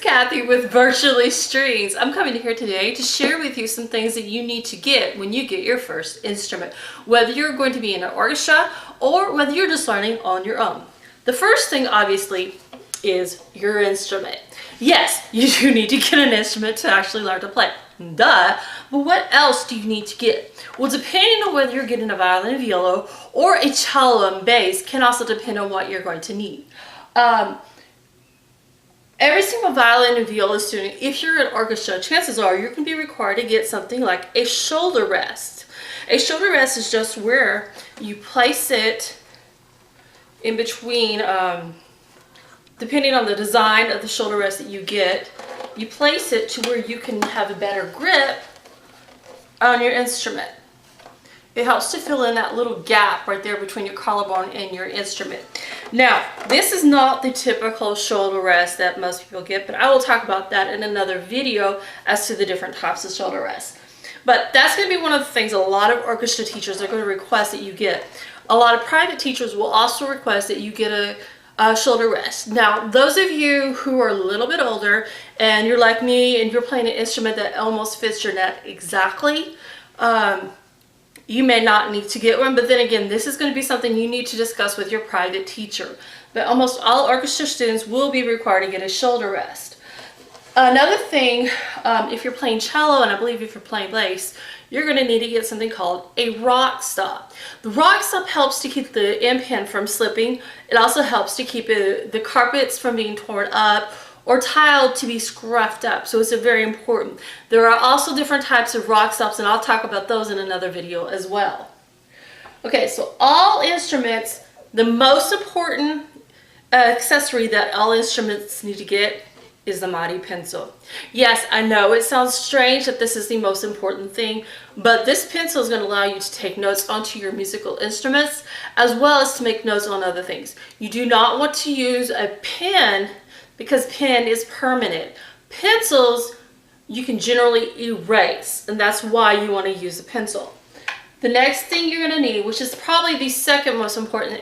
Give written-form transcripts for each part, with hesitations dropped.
Kathy with Virtually Strings. I'm coming here today to share with you some things that you need to get when you get your first instrument, whether you're going to be in an orchestra or whether you're just learning on your own. The first thing, obviously, is your instrument. Yes, you do need to get an instrument to actually learn to play. Duh. But what else do you need to get? Well, depending on whether you're getting a violin, viola, or a cello and bass can also depend on what you're going to need. Every single violin and viola student, if you're an orchestra, chances are you're going to be required to get something like a shoulder rest. A shoulder rest is just where you place it in between, depending on the design of the shoulder rest that you get, you place it to where you can have a better grip on your instrument. It helps to fill in that little gap right there between your collarbone and your instrument. Now, this is not the typical shoulder rest that most people get, but I will talk about that in another video as to the different types of shoulder rests. But that's going to be one of the things a lot of orchestra teachers are going to request that you get. A lot of private teachers will also request that you get a shoulder rest. Now, those of you who are a little bit older and you're like me and you're playing an instrument that almost fits your neck exactly, you may not need to get one, but then again, this is going to be something you need to discuss with your private teacher. But almost all orchestra students will be required to get a shoulder rest. Another thing, if you're playing cello, and I believe if you're playing bass, you're going to need to get something called a rock stop. The rock stop helps to keep the impan from slipping. It also helps to keep the carpets from being torn up or tiled to be scruffed up, so it's very important. There are also different types of rock stops, and I'll talk about those in another video as well. Okay, so all instruments, the most important accessory that all instruments need to get is the mighty pencil. Yes, I know it sounds strange that this is the most important thing, but this pencil is going to allow you to take notes onto your musical instruments as well as to make notes on other things. You do not want to use a pen because pen is permanent. Pencils you can generally erase, and that's why you want to use a pencil. The next thing you're going to need, which is probably the second most important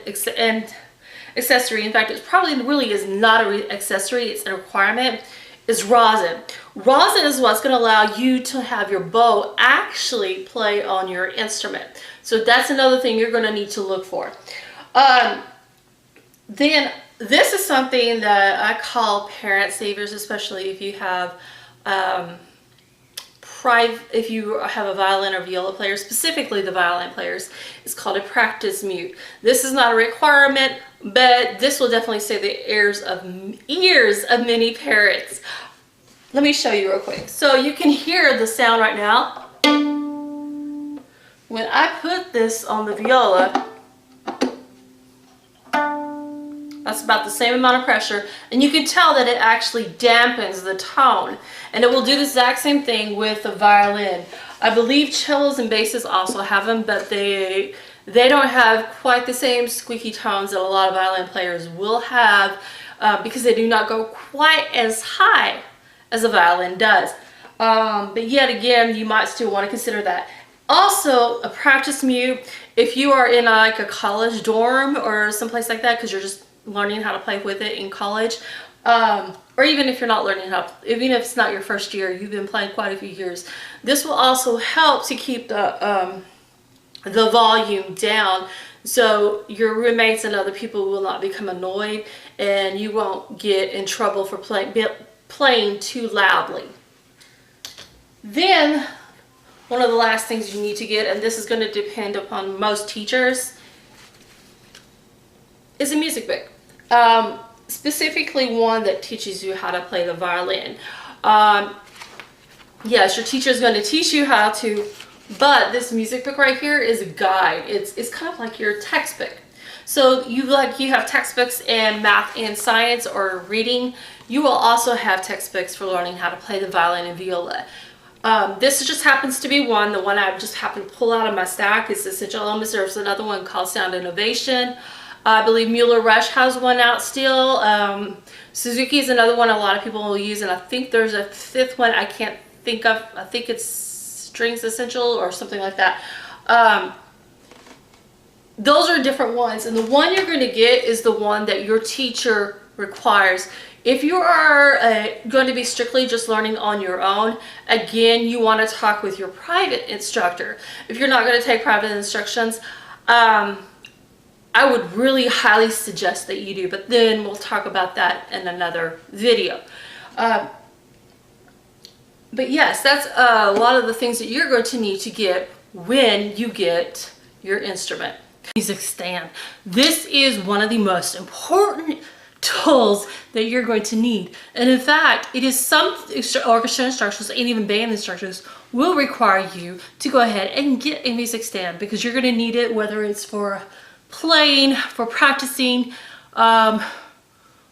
accessory, in fact it probably really is not an accessory, it's a requirement, is rosin. Rosin is what's going to allow you to have your bow actually play on your instrument. So that's another thing you're going to need to look for. Then this is something that I call parent savers, especially if you have if you have a violin or viola player, specifically the violin players. It's called a practice mute. This is not a requirement, but this will definitely save the ears of many parents. Let me show you real quick. So you can hear the sound right now. When I put this on the viola, that's about the same amount of pressure, and you can tell that it actually dampens the tone. And it will do the exact same thing with the violin. I believe cellos and basses also have them, but they don't have quite the same squeaky tones that a lot of violin players will have because they do not go quite as high as a violin does. But yet again, you might still want to consider that. Also, a practice mute, if you are in like a college dorm or someplace like that because you're just learning how to play with it in college, or even if you're not learning how, even if it's not your first year, you've been playing quite a few years, this will also help to keep the volume down so your roommates and other people will not become annoyed and you won't get in trouble for playing too loudly. Then one of the last things you need to get, and this is going to depend upon most teachers, is a music book. Specifically one that teaches you how to play the violin. Yes, your teacher is going to teach you how to, but this music book right here is a guide. It's kind of like your textbook. So you have textbooks in math and science or reading. You will also have textbooks for learning how to play the violin and viola. This just happens to be one. The one I just happened to pull out of my stack is Essential Elements. There's another one called Sound Innovation. I believe Mueller Rush has one out still. Suzuki is another one a lot of people will use, and I think there's a fifth one I can't think of. I think it's Strings Essential or something like that. Those are different ones, and the one you're going to get is the one that your teacher requires. If you are going to be strictly just learning on your own, again, you want to talk with your private instructor. If you're not going to take private instructions, I would really highly suggest that you do, but then we'll talk about that in another video. But yes, that's a lot of the things that you're going to need to get when you get your instrument. Music stand. This is one of the most important tools that you're going to need. And in fact, it is some orchestra instructors and even band instructors will require you to go ahead and get a music stand, because you're going to need it, whether it's for playing, for practicing,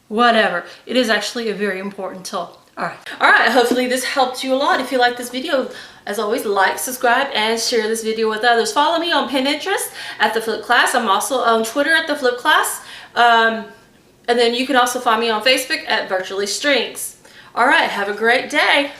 whatever. It is actually a very important tool. All right, hopefully this helped you a lot. If you like this video, as always, like, subscribe, and share this video with others. Follow me on Pinterest at The Flip Class. I'm also on Twitter at The Flip Class. And then you can also find me on Facebook at Virtually Strings. All right, have a great day.